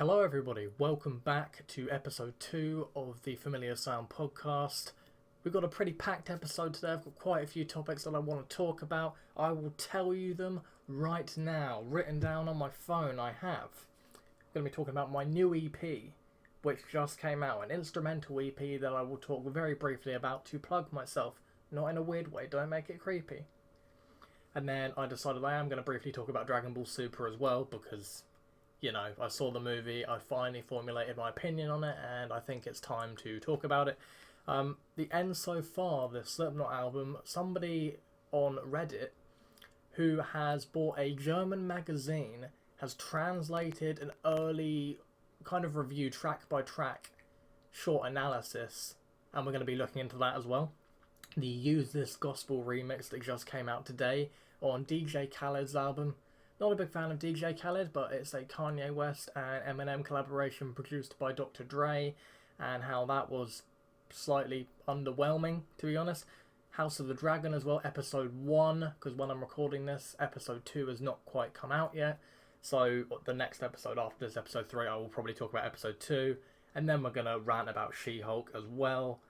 Hello everybody, welcome back to episode 2 of the Familiar Sound podcast. We've got a pretty packed episode today. I've got quite a few topics that I want to talk about. I will tell you them right now, written down on my phone I have. I'm going to be talking about my new EP, which just came out, an instrumental EP that I will talk very briefly about to plug myself. Not in a weird way, don't make it creepy. And then I decided I am going to briefly talk about Dragon Ball Super as well, because I saw the movie, I finally formulated my opinion on it, and I think it's time to talk about it. The end so far, the Slipknot album, somebody on Reddit who has bought a German magazine has translated an early kind of review, track by track, short analysis, and we're going to be looking into that as well. The Use This Gospel remix that just came out today on DJ Khaled's album. Not a big fan of DJ Khaled, but it's a Kanye West and Eminem collaboration produced by Dr. Dre, and how that was slightly underwhelming, to be honest. House of the Dragon as well, episode 1, because when I'm recording this, episode 2 has not quite come out yet. So the next episode after this, episode 3, I will probably talk about episode 2, and then we're going to rant about She-Hulk as well.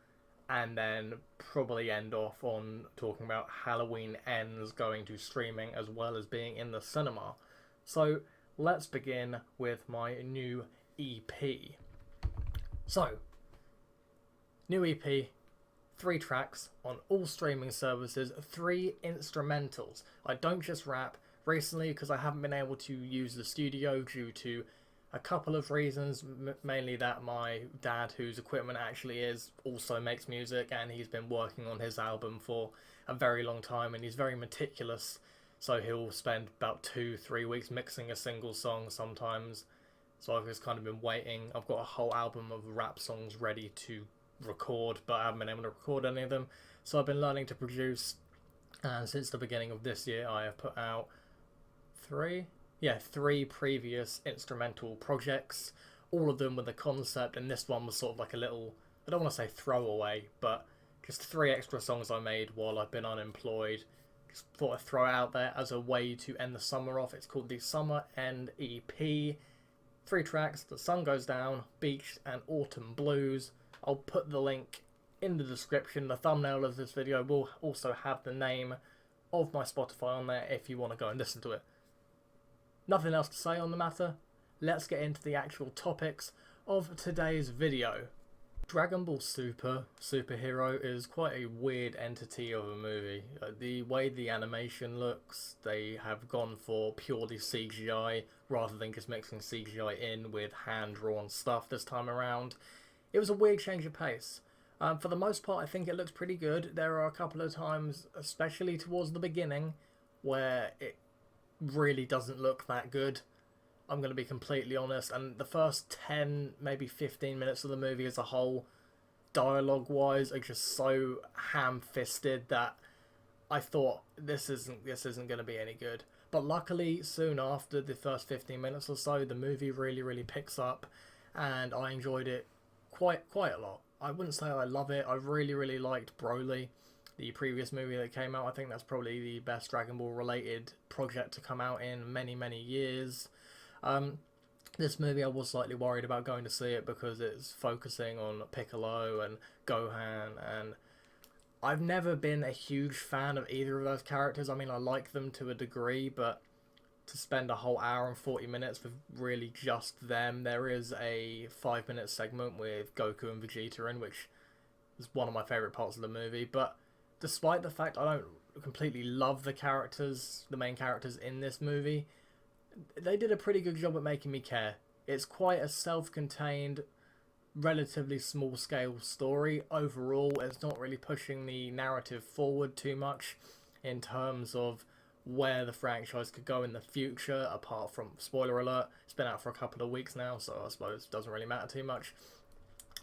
And then probably end off on talking about Halloween Ends going to streaming as well as being in the cinema. So let's begin with my new EP. So, new EP, 3 tracks on all streaming services, 3 instrumentals. I don't just rap. Recently, because I haven't been able to use the studio due to a couple of reasons, mainly that my dad, whose equipment actually is, also makes music, and he's been working on his album for a very long time, and he's very meticulous, so he'll spend about 2-3 weeks mixing a single song sometimes. So I've just kind of been waiting. I've got a whole album of rap songs ready to record, but I haven't been able to record any of them, so I've been learning to produce, and since the beginning of this year I have put out 3 previous instrumental projects, all of them with a concept, and this one was sort of like a little, I don't want to say throwaway, but just 3 extra songs I made while I've been unemployed. Just thought I'd throw it out there as a way to end the summer off. It's called the Summer End EP. 3 tracks, The Sun Goes Down, Beach, and Autumn Blues. I'll put the link in the description. The thumbnail of this video will also have the name of my Spotify on there if you want to go and listen to it. Nothing else to say on the matter. Let's get into the actual topics of today's video. Dragon Ball Super, Superhero, is quite a weird entity of a movie. The way the animation looks, they have gone for purely CGI rather than just mixing CGI in with hand-drawn stuff this time around. It was a weird change of pace. For the most part, I think it looks pretty good. There are a couple of times, especially towards the beginning, where it really doesn't look that good. I'm going to be completely honest, and the first 10, maybe 15 minutes of the movie as a whole, dialogue-wise, are just so ham-fisted that I thought this isn't going to be any good. But luckily, soon after the first 15 minutes or so, the movie really picks up, and I enjoyed it quite a lot. I wouldn't say I love it. I really liked Broly, the previous movie that came out. I think that's probably the best Dragon Ball related project to come out in many years. This movie I was slightly worried about going to see it because it's focusing on Piccolo and Gohan, and I've never been a huge fan of either of those characters. I mean, I like them to a degree, but to spend a whole hour and 40 minutes with really just them. There is a 5-minute segment with Goku and Vegeta in, which is one of my favourite parts of the movie, but despite the fact I don't completely love the characters, the main characters in this movie, they did a pretty good job at making me care. It's quite a self-contained, relatively small-scale story. Overall, it's not really pushing the narrative forward too much in terms of where the franchise could go in the future, apart from, spoiler alert, it's been out for a couple of weeks now, so I suppose it doesn't really matter too much,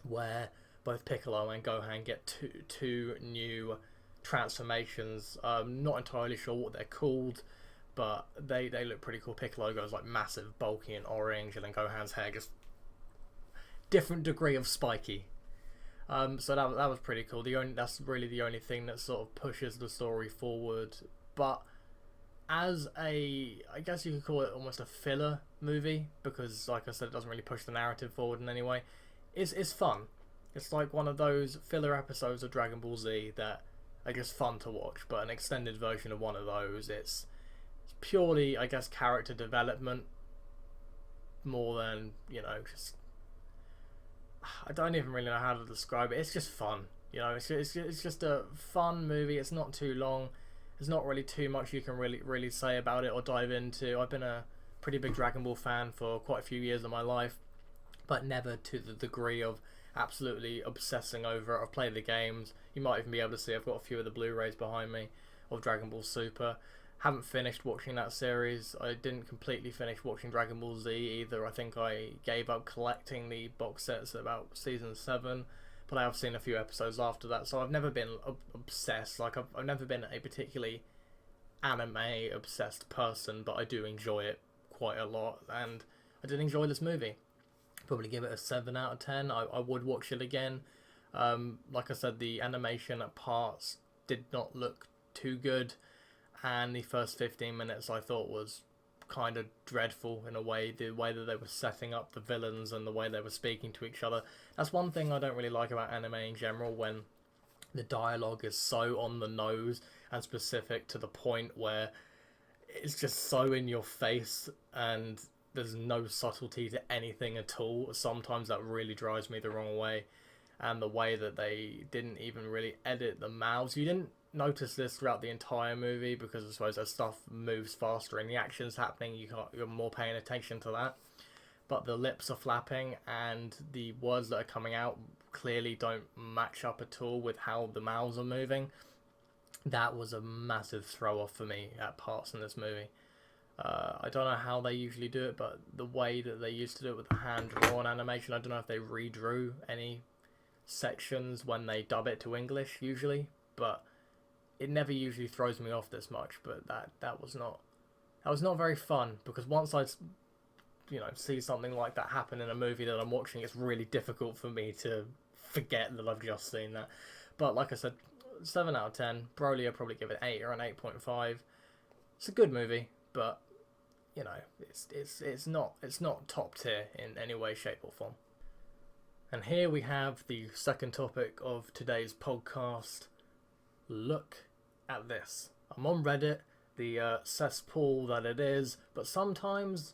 where both Piccolo and Gohan get two new transformations. Not entirely sure what they're called, but they look pretty cool. Piccolo goes like massive, bulky and orange, and then Gohan's hair just different degree of spiky. So that was pretty cool. That's really the only thing that sort of pushes the story forward. But as I guess you could call it almost a filler movie, because like I said, it doesn't really push the narrative forward in any way. It's fun. It's like one of those filler episodes of Dragon Ball Z that are just fun to watch, but an extended version of one of those. It's purely, I guess, character development more than, just... I don't even really know how to describe it. It's just fun. It's just a fun movie. It's not too long. There's not really too much you can really say about it or dive into. I've been a pretty big Dragon Ball fan for quite a few years of my life, but never to the degree of absolutely obsessing over it. I've played the games. You might even be able to see I've got a few of the Blu-rays behind me of Dragon Ball Super. Haven't finished watching that series. I didn't completely finish watching Dragon Ball Z either. I think I gave up collecting the box sets at about season 7, but I have seen a few episodes after that, so I've never been obsessed. Like, I've never been a particularly anime obsessed person, but I do enjoy it quite a lot, and I did enjoy this movie. Probably give it a 7 out of 10. I would watch it again. Like I said, the animation at parts did not look too good, and the first 15 minutes I thought was kind of dreadful in a way. The way that they were setting up the villains and the way they were speaking to each other. That's one thing I don't really like about anime in general, when the dialogue is so on the nose and specific to the point where it's just so in your face and there's no subtlety to anything at all. Sometimes that really drives me the wrong way. And the way that they didn't even really edit the mouths. You didn't notice this throughout the entire movie, because I suppose as stuff moves faster and the action's happening, you're more paying attention to that. But the lips are flapping and the words that are coming out clearly don't match up at all with how the mouths are moving. That was a massive throw off for me at parts in this movie. I don't know how they usually do it, but the way that they used to do it with the hand-drawn animation, I don't know if they redrew any sections when they dub it to English usually, but it never usually throws me off this much. But that was not very fun, because once I see something like that happen in a movie that I'm watching, it's really difficult for me to forget that I've just seen that. But like I said, 7 out of 10. Broly, I'd probably give it 8 or an 8.5. It's a good movie, but it's not top tier in any way, shape or form. And here we have the second topic of today's podcast. Look at this. I'm on Reddit, the cesspool that it is, but sometimes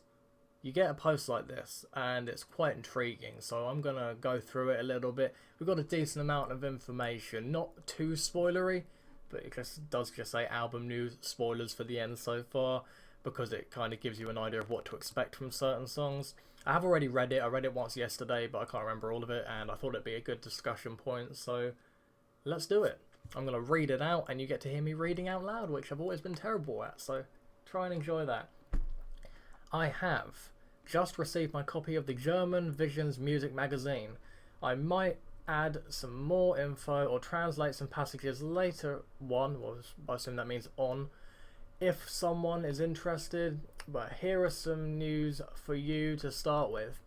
you get a post like this and it's quite intriguing, so I'm going to go through it a little bit. We've got a decent amount of information, not too spoilery, but it does just say album news, spoilers for the end so far, because it kind of gives you an idea of what to expect from certain songs. I have already read it. I read it once yesterday, but I can't remember all of it, and I thought it'd be a good discussion point, so let's do it. I'm going to read it out, and you get to hear me reading out loud, which I've always been terrible at, so try and enjoy that. I have just received my copy of the German Visions music magazine. I might add some more info or translate some passages later on, well, I assume that means on, if someone is interested, but here are some news for you to start with.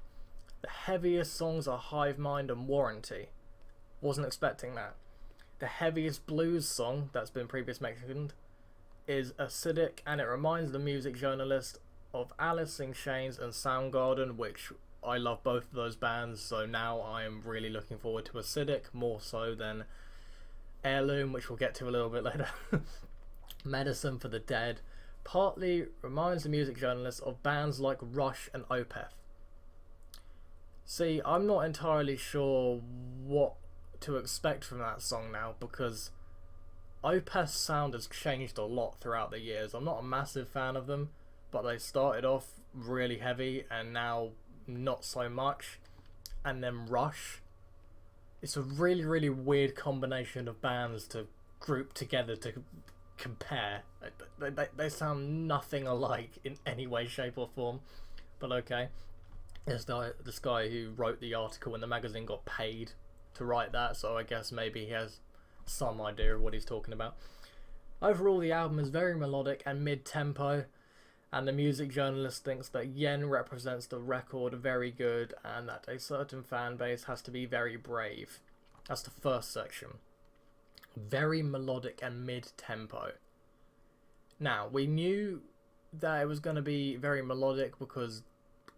The heaviest songs are Hive Mind and Warranty. Wasn't expecting that. The heaviest blues song that's been previously mentioned is Acidic, and it reminds the music journalist of Alice in Chains and Soundgarden, which I love both of those bands, so now I am really looking forward to Acidic, more so than Heirloom, which we'll get to a little bit later. Medicine for the Dead partly reminds the music journalist of bands like Rush and Opeth. See, I'm not entirely sure what to expect from that song now, because Opeth's sound has changed a lot throughout the years. I'm not a massive fan of them, but they started off really heavy and now not so much. And then Rush, it's a really, really weird combination of bands to group together to compare. They sound nothing alike in any way, shape or form, but okay. This guy who wrote the article in the magazine got paid to write that, so I guess maybe he has some idea of what he's talking about. Overall, the album is very melodic and mid-tempo, and the music journalist thinks that Yen represents the record very good and that a certain fan base has to be very brave. That's the first section. Very melodic and mid-tempo. Now, we knew that it was going to be very melodic because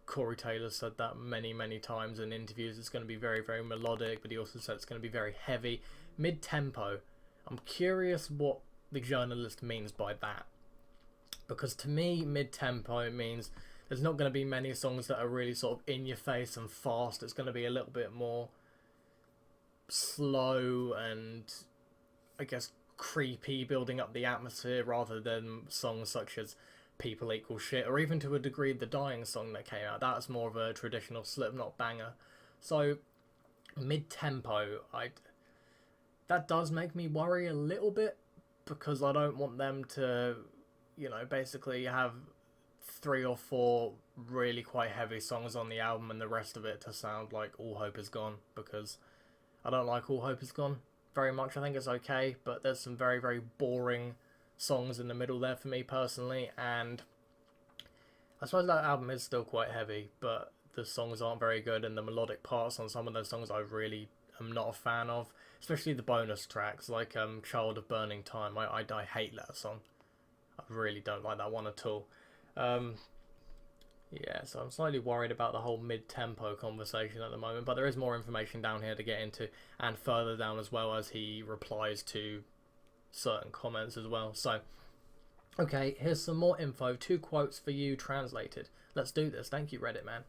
Corey Taylor said that many, many times in interviews. It's going to be very, very melodic, but he also said it's going to be very heavy, mid-tempo. I'm curious what the journalist means by that, because to me, mid-tempo means there's not going to be many songs that are really sort of in your face and fast. It's going to be a little bit more slow and, I guess, creepy, building up the atmosphere, rather than songs such as People Equal Shit, or even to a degree The Dying song that came out. That's more of a traditional Slipknot banger. So mid-tempo, that does make me worry a little bit, because I don't want them to, basically have 3 or 4 really quite heavy songs on the album and the rest of it to sound like All Hope Is Gone, because I don't like All Hope Is Gone very much. I think it's okay, but there's some very, very boring songs in the middle there for me personally, and I suppose that album is still quite heavy, but the songs aren't very good, and the melodic parts on some of those songs I really am not a fan of, especially the bonus tracks like Child of Burning Time. I hate that song. I really don't like that one at all. Yeah, so I'm slightly worried about the whole mid-tempo conversation at the moment, but there is more information down here to get into, and further down as well, as he replies to certain comments as well. So, okay, here's some more info. 2 quotes for you translated. Let's do this. Thank you, Reddit man.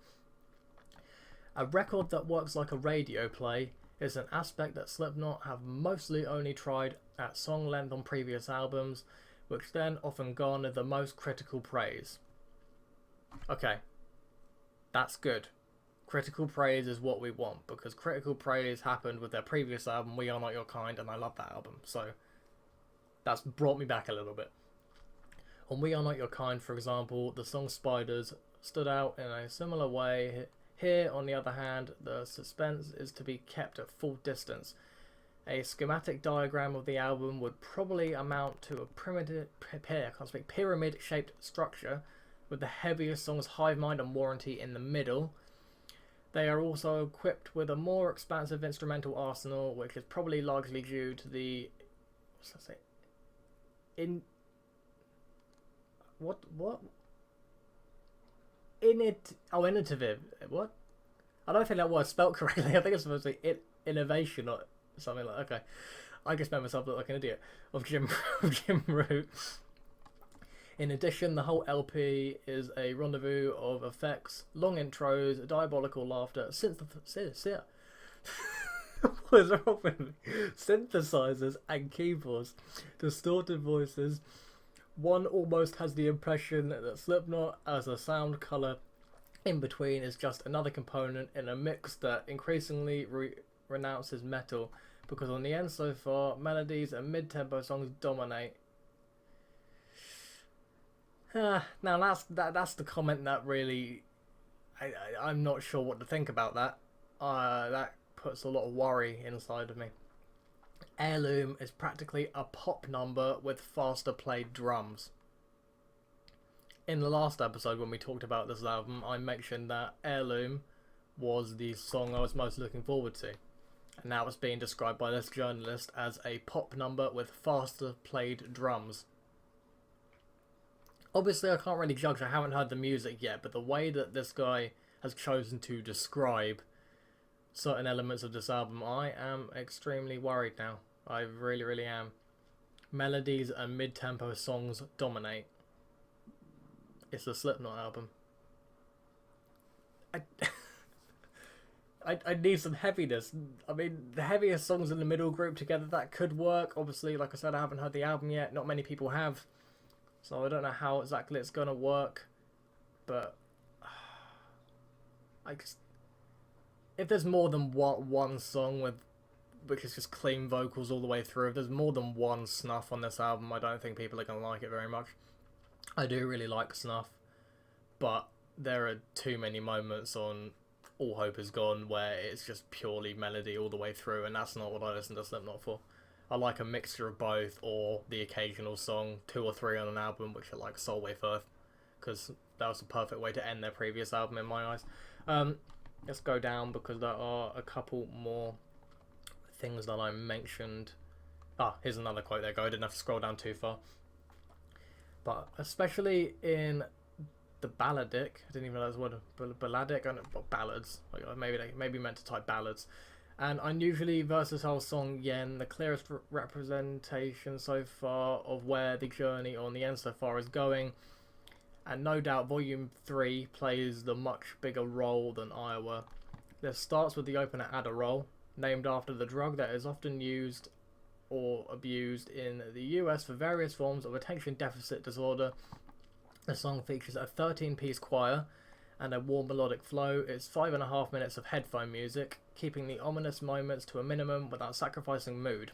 A record that works like a radio play is an aspect that Slipknot have mostly only tried at song length on previous albums, which then often garner the most critical praise. Okay, that's good. Critical praise is what we want, because critical praise happened with their previous album, We Are Not Your Kind, and I love that album, so that's brought me back a little bit. On We Are Not Your Kind, for example, the song Spiders stood out in a similar way. Here, on the other hand, the suspense is to be kept at full distance. A schematic diagram of the album would probably amount to a pyramid-shaped structure, with the heaviest songs Hive Mind and Warranty in the middle. They are also equipped with a more expansive instrumental arsenal, which is probably largely due to the... Innovative. What? I don't think that word's spelled correctly. I think it's supposed to be innovation or something like that. Okay. I just made myself look like an idiot. Of Jim Root. In addition, the whole LP is a rendezvous of effects, long intros, diabolical laughter, what is wrong with me? Synthesizers and keyboards, distorted voices. One almost has the impression that Slipknot as a sound colour in between is just another component in a mix that increasingly renounces metal, because on the end so far, melodies and mid-tempo songs dominate. Now that's the comment that really I'm not sure what to think about that. That puts a lot of worry inside of me. Heirloom is practically a pop number with faster played drums. In the last episode when we talked about this album, I mentioned that Heirloom was the song I was most looking forward to. And now it's being described by this journalist as a pop number with faster played drums. Obviously, I can't really judge. I haven't heard the music yet, but the way that this guy has chosen to describe certain elements of this album, I am extremely worried now. I really, really am. Melodies and mid-tempo songs dominate. It's a Slipknot album. I need some heaviness. I mean, the heaviest songs in the middle group together, that could work. Obviously, like I said, I haven't heard the album yet. Not many people have. So I don't know how exactly it's going to work, but if there's more than one song which is just clean vocals all the way through, if there's more than one Snuff on this album, I don't think people are going to like it very much. I do really like Snuff, but there are too many moments on All Hope Is Gone where it's just purely melody all the way through, and that's not what I listen to Slipknot for. I like a mixture of both, or the occasional song, 2 or 3 on an album, which are like Soulwave Earth, because that was the perfect way to end their previous album in my eyes. Let's go down, because there are a couple more things that I mentioned. Here's another quote. There you go. I didn't have to scroll down too far. But especially in the balladic, I didn't even know that was a word, balladic, I know, well, ballads, like, maybe meant to type ballads. An unusually versatile song, Yen, the clearest representation so far of where the journey on the end so far is going, and no doubt Volume 3 plays the much bigger role than Iowa. This starts with the opener Adderall, named after the drug that is often used or abused in the US for various forms of attention deficit disorder. The song features a 13-piece choir and a warm melodic flow. It's 5.5 minutes of headphone music, keeping the ominous moments to a minimum without sacrificing mood.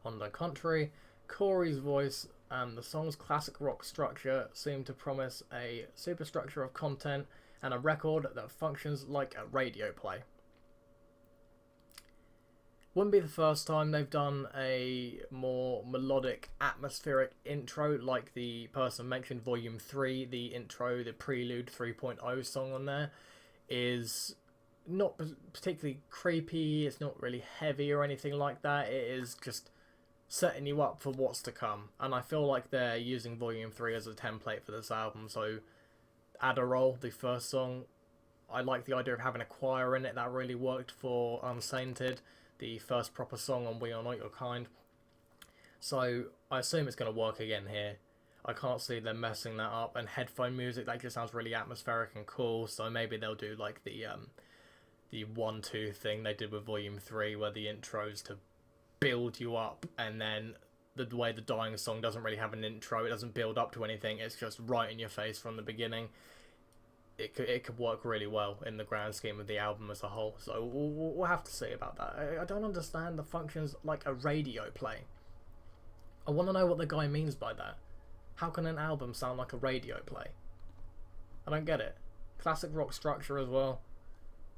On the contrary, Corey's voice and the song's classic rock structure seem to promise a superstructure of content and a record that functions like a radio play. Wouldn't be the first time they've done a more melodic, atmospheric intro like the person mentioned, Volume 3, the intro, the Prelude 3.0 song on there is not particularly creepy, it's not really heavy or anything like that, it is just setting you up for what's to come. And I feel like they're using Volume 3 as a template for this album, so Adderall, the first song, I like the idea of having a choir in it, that really worked for Unsainted, the first proper song on We Are Not Your Kind. So I assume it's going to work again here. I can't see them messing that up. And headphone music, that just sounds really atmospheric and cool. So maybe they'll do like the 1-2 thing they did with Volume 3, where the intro's to build you up, and then the way the Dying song doesn't really have an intro, it doesn't build up to anything, it's just right in your face from the beginning. It could work really well in the grand scheme of the album as a whole, so we'll have to see about that. I don't understand the functions like a radio play. I want to know what the guy means by that. How can an album sound like a radio play? I don't get it. Classic rock structure as well.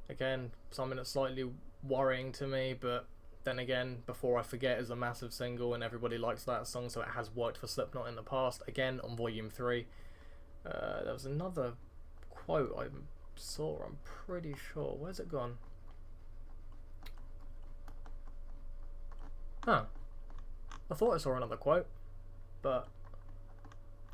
Again, something that's slightly worrying to me, but then again, Before I Forget is a massive single and everybody likes that song, so it has worked for Slipknot in the past. Again, on Volume 3. There was another quote I saw, I'm pretty sure. Where's it gone? Huh. I thought I saw another quote, but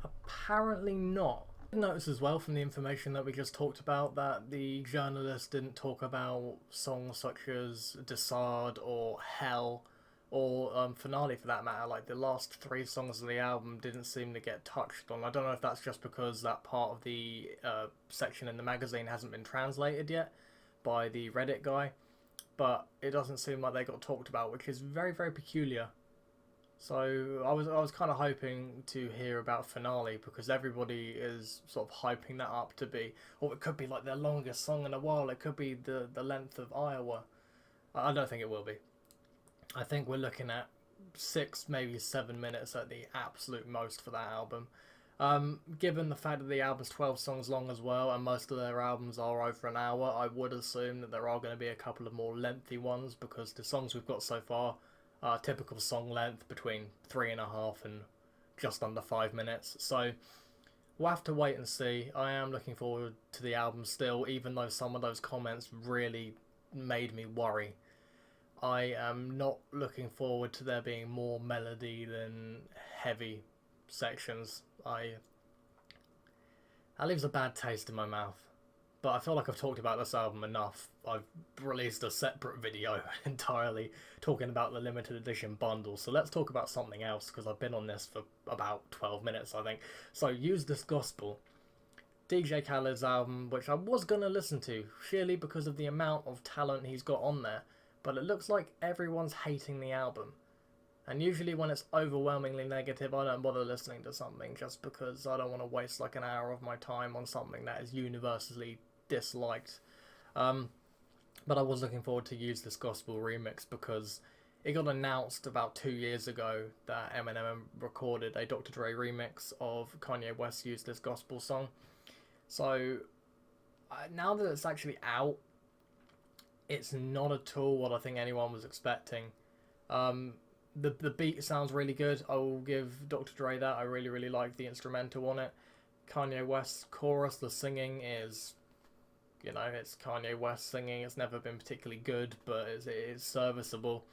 apparently not. I noticed as well from the information that we just talked about that the journalist didn't talk about songs such as Desard or Hell or Finale for that matter. Like the last 3 songs of the album didn't seem to get touched on. I don't know if that's just because that part of the section in the magazine hasn't been translated yet by the Reddit guy, but it doesn't seem like they got talked about, which is very, very peculiar. So I was kind of hoping to hear about Finale, because everybody is sort of hyping that up to be, or it could be like their longest song in a while, it could be the length of Iowa. I don't think it will be. I think we're looking at 6, maybe 7 minutes at the absolute most for that album. Given the fact that the album's 12 songs long as well, and most of their albums are over an hour, I would assume that there are going to be a couple of more lengthy ones, because the songs we've got so far are typical song length between 3.5 and just under 5 minutes. So we'll have to wait and see. I am looking forward to the album still, even though some of those comments really made me worry. I am not looking forward to there being more melody than heavy sections. That leaves a bad taste in my mouth. But I feel like I've talked about this album enough. I've released a separate video entirely talking about the limited edition bundle. So let's talk about something else, because I've been on this for about 12 minutes, I think. So Use This Gospel, DJ Khaled's album, which I was going to listen to, sheerly because of the amount of talent he's got on there. But it looks like everyone's hating the album. And usually when it's overwhelmingly negative, I don't bother listening to something, just because I don't want to waste like an hour of my time on something that is universally disliked. But I was looking forward to Use This Gospel remix, because it got announced about 2 years ago that Eminem recorded a Dr. Dre remix of Kanye West's Use This Gospel song. So now that it's actually out, it's not at all what I think anyone was expecting. The beat sounds really good. I will give Dr. Dre that. I really, really like the instrumental on it. Kanye West's chorus, the singing is, it's Kanye West singing. It's never been particularly good, but it is serviceable.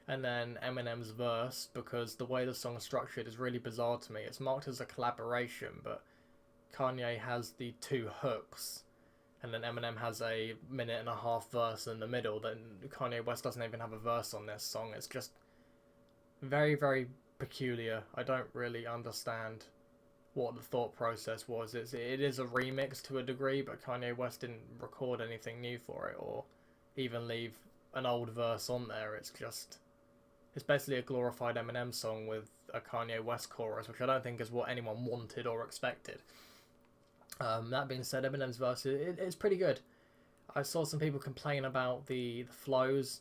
and then Eminem's verse, because the way the song's structured is really bizarre to me. It's marked as a collaboration, but Kanye has the two hooks, and then Eminem has a minute and a half verse in the middle. Then Kanye West doesn't even have a verse on this song. It's just very, very peculiar. I don't really understand what the thought process was. It is a remix to a degree, but Kanye West didn't record anything new for it, or even leave an old verse on there. It's basically a glorified Eminem song with a Kanye West chorus, which I don't think is what anyone wanted or expected. That being said, Eminem's verse it's pretty good. I saw some people complain about the flows.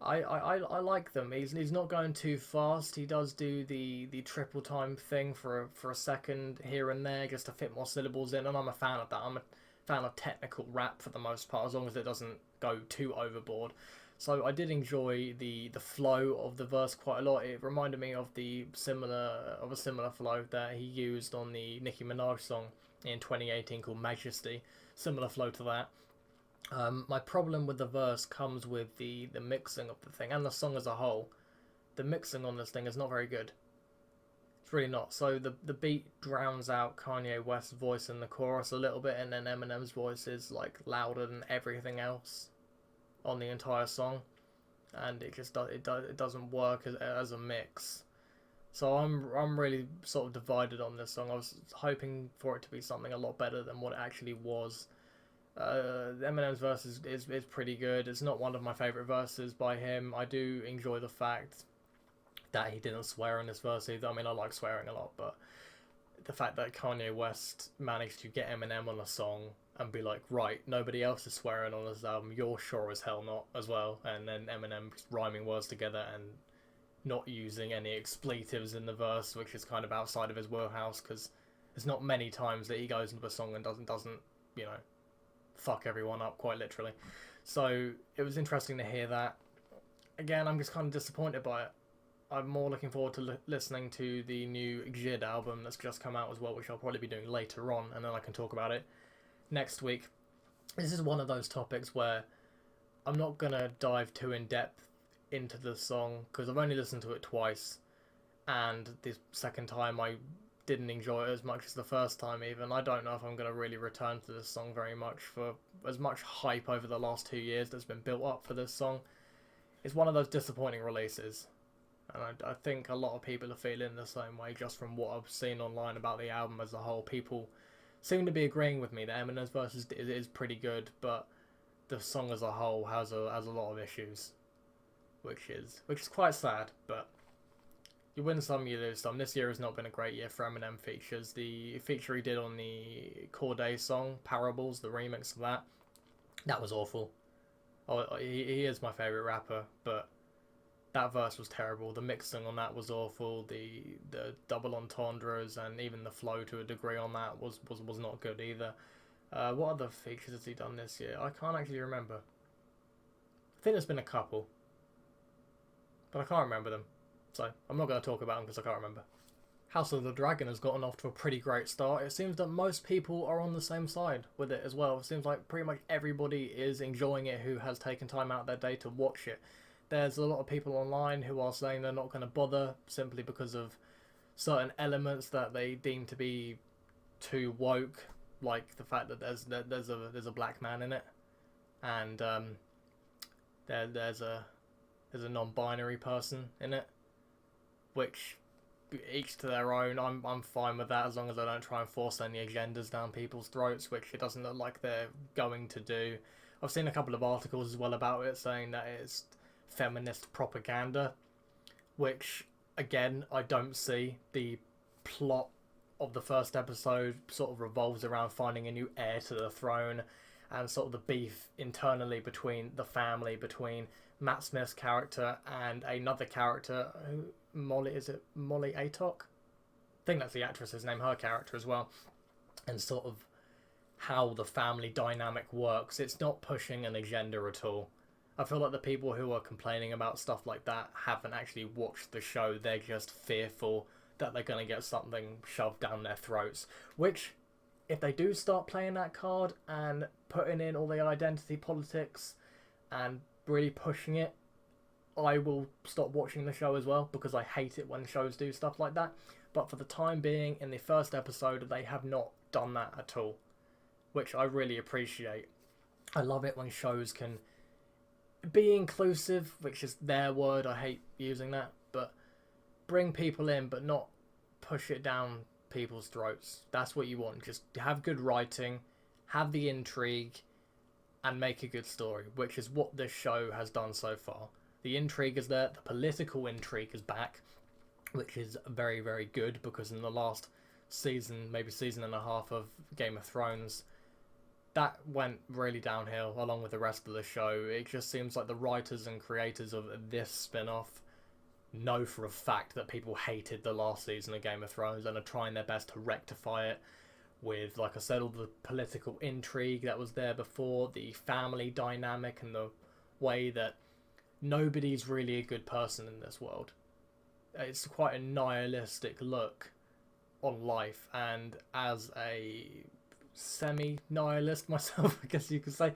I like them. He's not going too fast. He does do the triple time thing for a second here and there just to fit more syllables in, and I'm a fan of that. I'm a fan of technical rap for the most part, as long as it doesn't go too overboard. So I did enjoy the flow of the verse quite a lot. It reminded me of a similar flow that he used on the Nicki Minaj song in 2018 called Majesty. Similar flow to that. My problem with the verse comes with the mixing of the thing and the song as a whole. The mixing on this thing is not very good. It's really not. So the beat drowns out Kanye West's voice in the chorus a little bit, and then Eminem's voice is like louder than everything else on the entire song, and it doesn't work as a mix. So I'm really sort of divided on this song. I was hoping for it to be something a lot better than what it actually was. Eminem's verse is pretty good. It's not one of my favourite verses by him. I do enjoy the fact that he didn't swear in this verse either. I mean, I like swearing a lot, but the fact that Kanye West managed to get Eminem on a song and be like, right, nobody else is swearing on this album, you're sure as hell not as well, and then Eminem rhyming words together and not using any expletives in the verse, which is kind of outside of his wheelhouse, because there's not many times that he goes into a song and doesn't fuck everyone up, quite literally. So it was interesting to hear that. Again, I'm just kind of disappointed by it. I'm more looking forward to listening to the new Xid album that's just come out as well, which I'll probably be doing later on, and then I can talk about it next week. This is one of those topics where I'm not going to dive too in depth into the song, because I've only listened to it twice, and the second time I didn't enjoy it as much as the first time even. I don't know if I'm going to really return to this song very much, for as much hype over the last 2 years that's been built up for this song. It's one of those disappointing releases, and I think a lot of people are feeling the same way just from what I've seen online about the album as a whole. People seem to be agreeing with me that Eminem's verse is pretty good, but the song as a whole has a lot of issues, which is quite sad. But you win some, you lose some. This year has not been a great year for Eminem features. The feature he did on the Corday song, Parables, the remix of that was awful. Oh, he is my favourite rapper, but that verse was terrible. The mixing on that was awful. The double entendres and even the flow to a degree on that was not good either. What other features has he done this year? I can't actually remember. I think there's been a couple, but I can't remember them. So I'm not going to talk about them because I can't remember. House of the Dragon has gotten off to a pretty great start. It seems that most people are on the same side with it as well. It seems like pretty much everybody is enjoying it who has taken time out of their day to watch it. There's a lot of people online who are saying they're not going to bother simply because of certain elements that they deem to be too woke, like the fact that there's a black man in it, and there's a non-binary person in it, which each to their own. I'm fine with that as long as I don't try and force any agendas down people's throats, which it doesn't look like they're going to do. I've seen a couple of articles as well about it saying that it's feminist propaganda, which again I don't see. The plot of the first episode sort of revolves around finding a new heir to the throne, and sort of the beef internally between the family, between Matt Smith's character and another character who Molly Atok? I think that's the actress's name, her character as well, and sort of how the family dynamic works. It's not pushing an agenda at all. I feel like the people who are complaining about stuff like that haven't actually watched the show. They're just fearful that they're going to get something shoved down their throats, which, if they do start playing that card and putting in all the identity politics and really pushing it, I will stop watching the show as well, because I hate it when shows do stuff like that. But for the time being, in the first episode, they have not done that at all, which I really appreciate. I love it when shows can be inclusive, which is their word. I hate using that, but bring people in, but not push it down people's throats. That's what you want. Just have good writing, have the intrigue, and make a good story, which is what this show has done so far. The intrigue is there, the political intrigue is back, which is very, very good, because in the last season, maybe season and a half of Game of Thrones, that went really downhill along with the rest of the show. It just seems like the writers and creators of this spin-off know for a fact that people hated the last season of Game of Thrones and are trying their best to rectify it with, like I said, all the political intrigue that was there before, the family dynamic, and the way that nobody's really a good person in this world. It's quite a nihilistic look on life, and as a semi-nihilist myself, I guess you could say,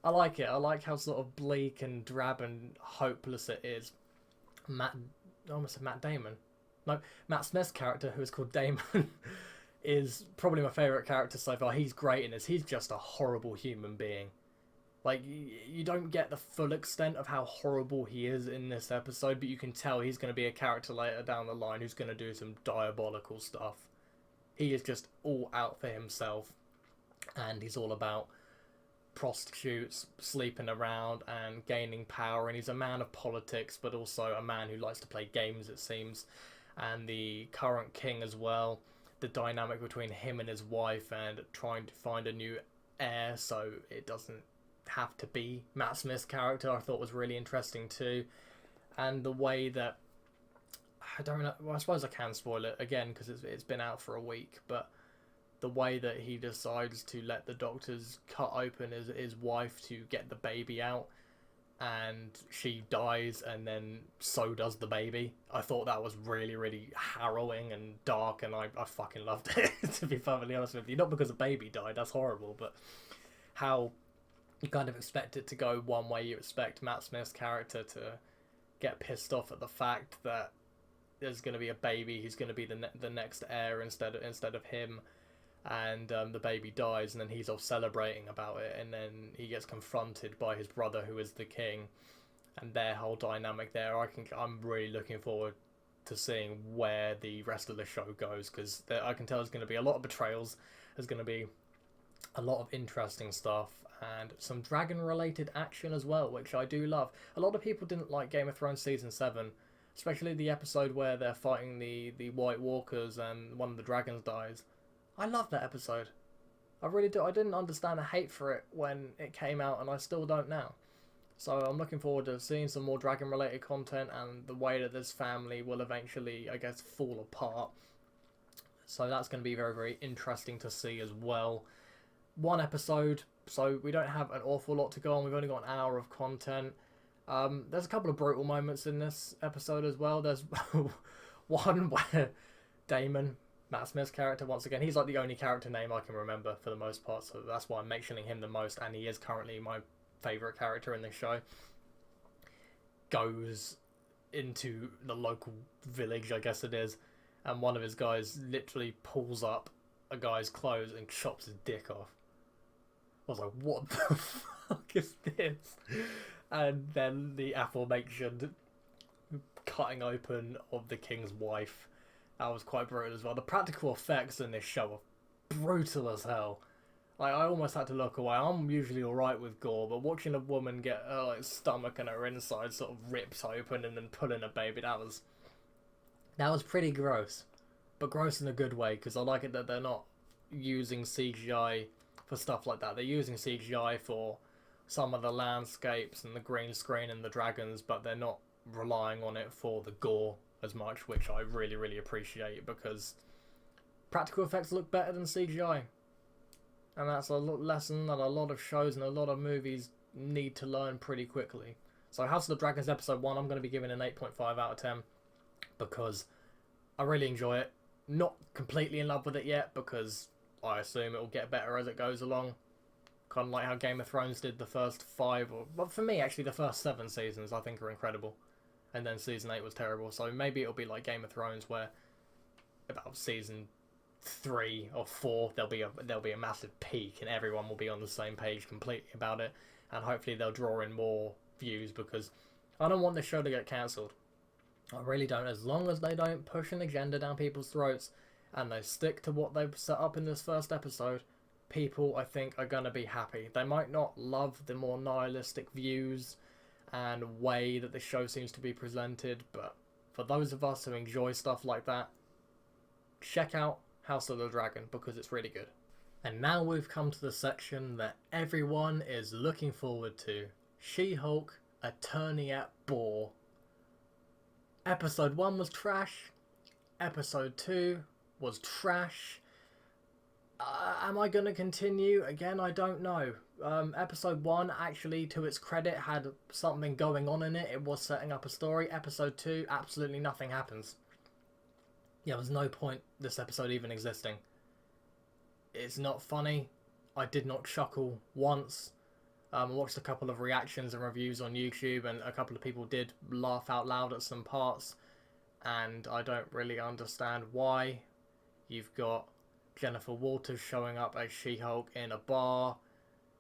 I like it. I like how sort of bleak and drab and hopeless it is. I almost said Matt Damon. No, Matt Smith's character, who is called Damon, is probably my favourite character so far. He's great in this. He's just a horrible human being. Like, you don't get the full extent of how horrible he is in this episode, but you can tell he's going to be a character later down the line who's going to do some diabolical stuff. He is just all out for himself, and he's all about prostitutes, sleeping around, and gaining power, and he's a man of politics, but also a man who likes to play games, it seems. And the current king as well, the dynamic between him and his wife, and trying to find a new heir so it doesn't have to be Matt Smith's character, I thought was really interesting too. And the way that, I don't know, well, I suppose I can spoil it again because it's been out for a week, but the way that he decides to let the doctors cut open his wife to get the baby out, and she dies, and then so does the baby. I thought that was really, really harrowing and dark, and I fucking loved it, to be perfectly honest with you. Not because a baby died, that's horrible, but how you kind of expect it to go one way. You expect Matt Smith's character to get pissed off at the fact that there's going to be a baby, he's going to be the next heir instead of him, and the baby dies, and then he's off celebrating about it, and then he gets confronted by his brother, who is the king, and their whole dynamic there. I'm really looking forward to seeing where the rest of the show goes, because I can tell there's going to be a lot of betrayals, there's going to be a lot of interesting stuff, and some dragon related action as well, which I do love. A lot of people didn't like Game of Thrones season 7, especially the episode where they're fighting the White Walkers and one of the dragons dies. I love that episode. I really do. I didn't understand the hate for it when it came out, and I still don't now. So I'm looking forward to seeing some more dragon related content, and the way that this family will eventually, I guess, fall apart. So that's going to be very, very interesting to see as well. One episode, so we don't have an awful lot to go on. We've only got an hour of content. There's a couple of brutal moments in this episode as well. There's one where Damon, Matt Smith's character, once again, he's like the only character name I can remember for the most part, so that's why I'm mentioning him the most, and he is currently my favourite character in this show. Goes into the local village, I guess it is, and one of his guys literally pulls up a guy's clothes and chops his dick off. I was like, what the fuck is this? And then the aforementioned cutting open of the king's wife, that was quite brutal as well. The practical effects in this show are brutal as hell. Like, I almost had to look away. I'm usually alright with gore, but watching a woman get her stomach and her inside sort of ripped open and then pulling a baby, that was pretty gross. But gross in a good way, because I like it that they're not using CGI for stuff like that. They're using CGI for some of the landscapes and the green screen and the dragons, but they're not relying on it for the gore as much, which I really, really appreciate, because practical effects look better than CGI. And that's a lesson that a lot of shows and a lot of movies need to learn pretty quickly. So House of the Dragons episode 1, I'm going to be giving an 8.5 out of 10, because I really enjoy it. Not completely in love with it yet, because I assume it will get better as it goes along. Kind of like how Game of Thrones did the first 5, or well, for me actually the first 7 seasons I think are incredible, and then season 8 was terrible. So maybe it'll be like Game of Thrones, where about season 3 or 4 there'll be a massive peak and everyone will be on the same page completely about it, and hopefully they'll draw in more views, because I don't want this show to get cancelled. I really don't. As long as they don't push an agenda down people's throats and they stick to what they've set up in this first episode, people, I think, are going to be happy. They might not love the more nihilistic views and way that the show seems to be presented, but for those of us who enjoy stuff like that, check out House of the Dragon, because it's really good. And now we've come to the section that everyone is looking forward to. She-Hulk, Attorney at Bore. Episode 1 was trash. Episode 2 was trash. Am I going to continue? Again, I don't know. Episode 1, actually, to its credit, had something going on in it. It was setting up a story. Episode 2, absolutely nothing happens. Yeah, there was no point this episode even existing. It's not funny. I did not chuckle once. I watched a couple of reactions and reviews on YouTube, and a couple of people did laugh out loud at some parts, and I don't really understand why. You've got Jennifer Walters showing up as She-Hulk in a bar,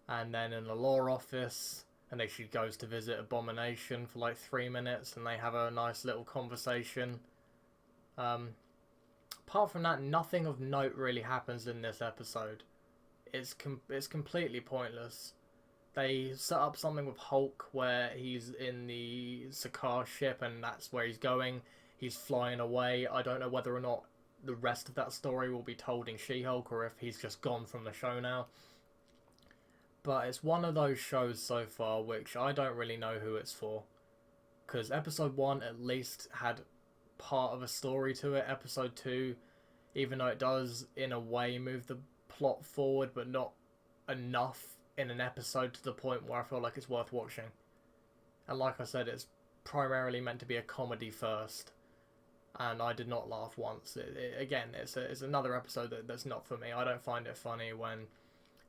and then in the law office, and then she goes to visit Abomination for like 3 minutes, and they have a nice little conversation. Apart from that, nothing of note really happens in this episode. It's completely pointless. They set up something with Hulk where he's in the Sakaar ship and that's where he's going. He's flying away. I don't know whether or not the rest of that story will be told in She-Hulk, or if he's just gone from the show now. But it's one of those shows so far which I don't really know who it's for. Because episode 1 at least had part of a story to it. Episode 2, even though it does in a way move the plot forward, but not enough in an episode to the point where I feel like it's worth watching. And like I said, it's primarily meant to be a comedy first, and I did not laugh once. Again, it's another episode that's not for me. I don't find it funny when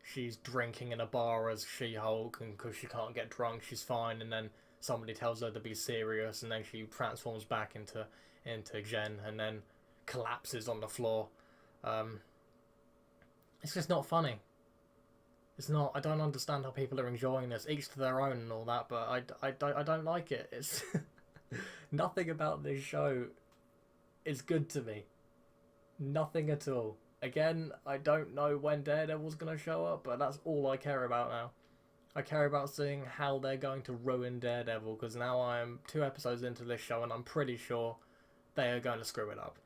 she's drinking in a bar as She-Hulk, and because she can't get drunk she's fine, and then somebody tells her to be serious, and then she transforms back into Jen and then collapses on the floor. It's just not funny. It's not. I don't understand how people are enjoying this. Each to their own and all that, but I don't like it. It's nothing about this show is good to me. Nothing at all. Again, I don't know when Daredevil's going to show up, but that's all I care about now. I care about seeing how they're going to ruin Daredevil, because now I'm 2 episodes into this show and I'm pretty sure they are going to screw it up.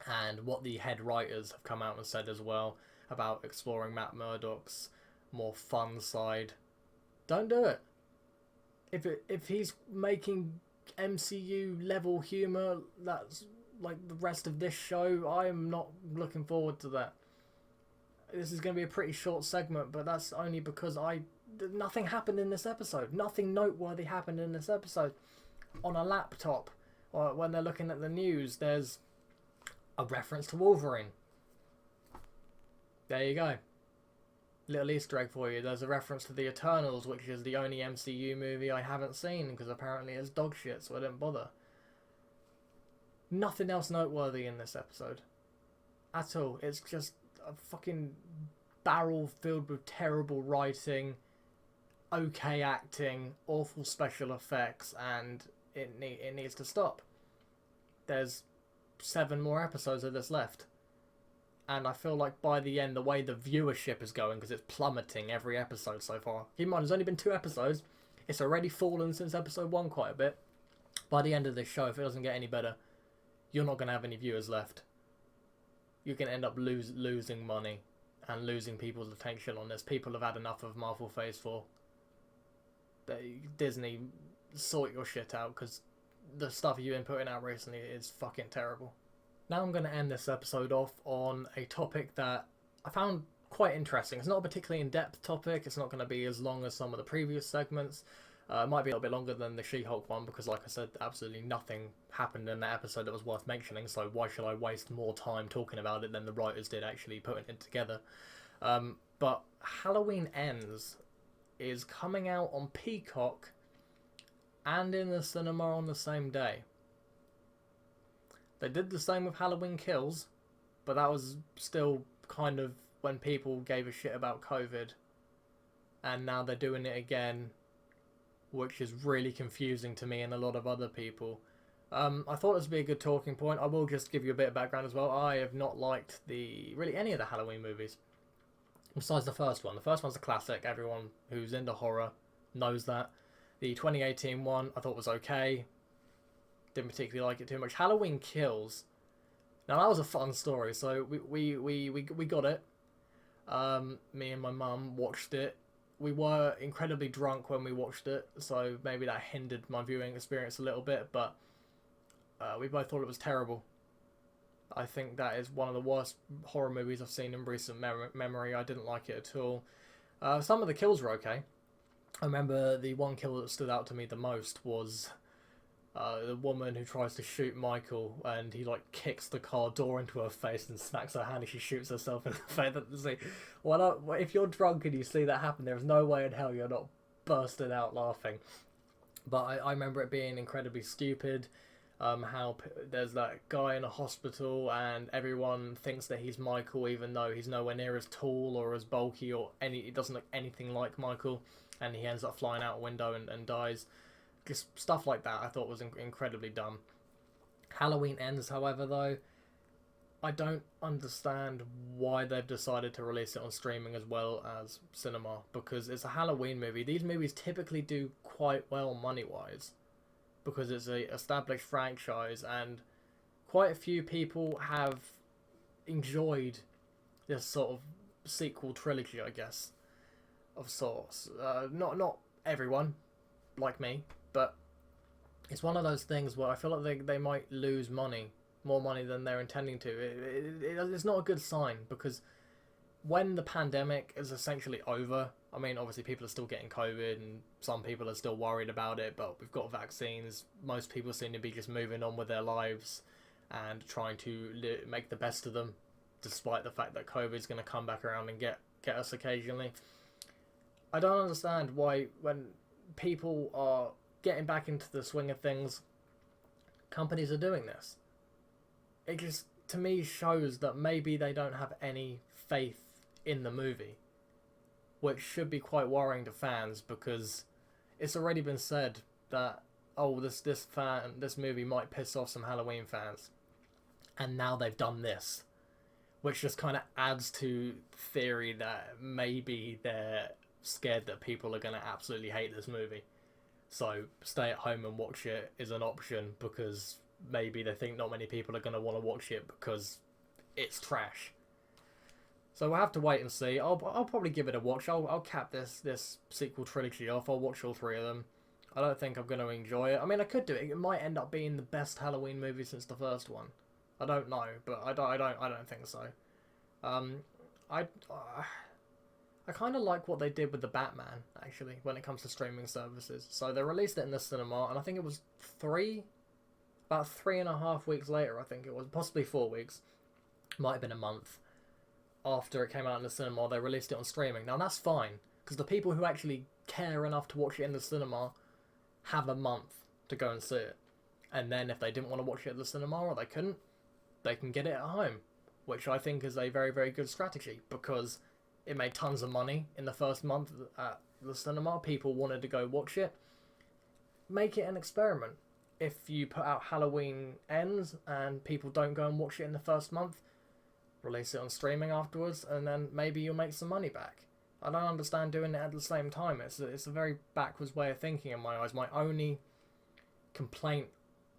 And what the head writers have come out and said as well about exploring Matt Murdock's more fun side. Don't do it. If he's making MCU level humor that's like the rest of this show, I am not looking forward to that. This is going to be a pretty short segment, but that's only because nothing happened in this episode. Nothing noteworthy happened in this episode. On a laptop, or when they're looking at the news, there's a reference to Wolverine. There you go. Little Easter egg for you. There's a reference to the Eternals, which is the only MCU movie I haven't seen, because apparently it's dog shit, so I didn't bother. Nothing else noteworthy in this episode. At all. It's just a fucking barrel filled with terrible writing, okay acting, awful special effects, and it needs to stop. There's 7 more episodes of this left. And I feel like by the end, the way the viewership is going, because it's plummeting every episode so far. Keep in mind, there's only been 2 episodes. It's already fallen since episode 1 quite a bit. By the end of this show, if it doesn't get any better, you're not going to have any viewers left. You're going to end up losing money and losing people's attention on this. People have had enough of Marvel Phase 4. Disney, sort your shit out, because the stuff you've been putting out recently is fucking terrible. Now I'm going to end this episode off on a topic that I found quite interesting. It's not a particularly in-depth topic. It's not going to be as long as some of the previous segments. It might be a little bit longer than the She-Hulk one, because like I said, absolutely nothing happened in that episode that was worth mentioning, so why should I waste more time talking about it than the writers did actually putting it together? But But Halloween Ends is coming out on Peacock and in the cinema on the same day. They did the same with Halloween Kills, but that was still kind of when people gave a shit about COVID. And now they're doing it again, which is really confusing to me and a lot of other people. I thought this would be a good talking point. I will just give you a bit of background as well. I have not liked really any of the Halloween movies, besides the first one. The first one's a classic. Everyone who's into horror knows that. The 2018 one I thought was okay. Didn't particularly like it too much. Halloween Kills. Now that was a fun story. So we got it. Me and my mum watched it. We were incredibly drunk when we watched it, so maybe that hindered my viewing experience a little bit, but we both thought it was terrible. I think that is one of the worst horror movies I've seen in recent memory. I didn't like it at all. Some of the kills were okay. I remember the one kill that stood out to me the most was the woman who tries to shoot Michael, and he like kicks the car door into her face and smacks her hand and she shoots herself in the face. If you're drunk and you see that happen, there's no way in hell you're not bursting out laughing. But I remember it being incredibly stupid. How there's that guy in a hospital and everyone thinks that he's Michael, even though he's nowhere near as tall or as bulky or he doesn't look anything like Michael, and he ends up flying out a window and dies. Just stuff like that I thought was incredibly dumb. Halloween Ends, however, though, I don't understand why they've decided to release it on streaming as well as cinema, because it's a Halloween movie. These movies typically do quite well money-wise, because it's a established franchise, and quite a few people have enjoyed this sort of sequel trilogy, I guess, of sorts. Not everyone, like me, but it's one of those things where I feel like they might lose more money than they're intending to. It's not a good sign, because when the pandemic is essentially over, I mean, obviously people are still getting COVID and some people are still worried about it, but we've got vaccines. Most people seem to be just moving on with their lives and trying to make the best of them, despite the fact that COVID is going to come back around and get us occasionally. I don't understand why, when people are getting back into the swing of things, companies are doing this. It just, to me, shows that maybe they don't have any faith in the movie, which should be quite worrying to fans, because it's already been said that, oh, this movie might piss off some Halloween fans, and now they've done this, which just kind of adds to theory that maybe they're scared that people are going to absolutely hate this movie. So stay at home and watch it is an option, because maybe they think not many people are going to want to watch it because it's trash. So we'll have to wait and see. I'll probably give it a watch. I'll cap this sequel trilogy off. I'll watch all three of them. I don't think I'm going to enjoy it. I mean, I could do it. It might end up being the best Halloween movie since the first one. I don't know, but I don't think so. I kind of like what they did with the Batman, actually, when it comes to streaming services. So they released it in the cinema, and I think it was about 3.5 weeks later, I think it was, possibly 4 weeks, might have been a month, after it came out in the cinema, they released it on streaming. Now that's fine, because the people who actually care enough to watch it in the cinema have a month to go and see it. And then if they didn't want to watch it at the cinema, or they couldn't, they can get it at home, which I think is a very, very good strategy, because it made tons of money in the first month at the cinema. People wanted to go watch it. Make it an experiment. If you put out Halloween Ends and people don't go and watch it in the first month, release it on streaming afterwards, and then maybe you'll make some money back. I don't understand doing it at the same time. It's a very backwards way of thinking in my eyes. My only complaint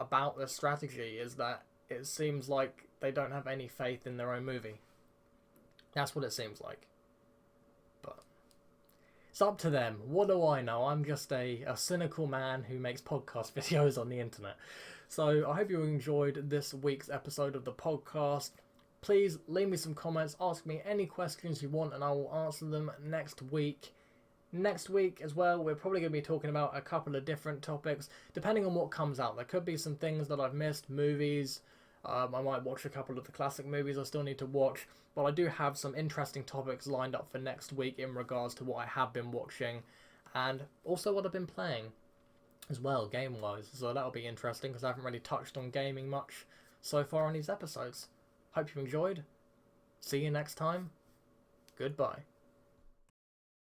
about this strategy is that it seems like they don't have any faith in their own movie. That's what it seems like. But it's up to them. What do I know? I'm just a cynical man who makes podcast videos on the internet. So I hope you enjoyed this week's episode of the podcast. Please leave me some comments, ask me any questions you want, and I will answer them next week. Next week as well, we're probably going to be talking about a couple of different topics, depending on what comes out. There could be some things that I've missed, movies, I might watch a couple of the classic movies I still need to watch, but I do have some interesting topics lined up for next week in regards to what I have been watching and also what I've been playing as well, game-wise. So that'll be interesting because I haven't really touched on gaming much so far on these episodes. Hope you enjoyed. See you next time. Goodbye.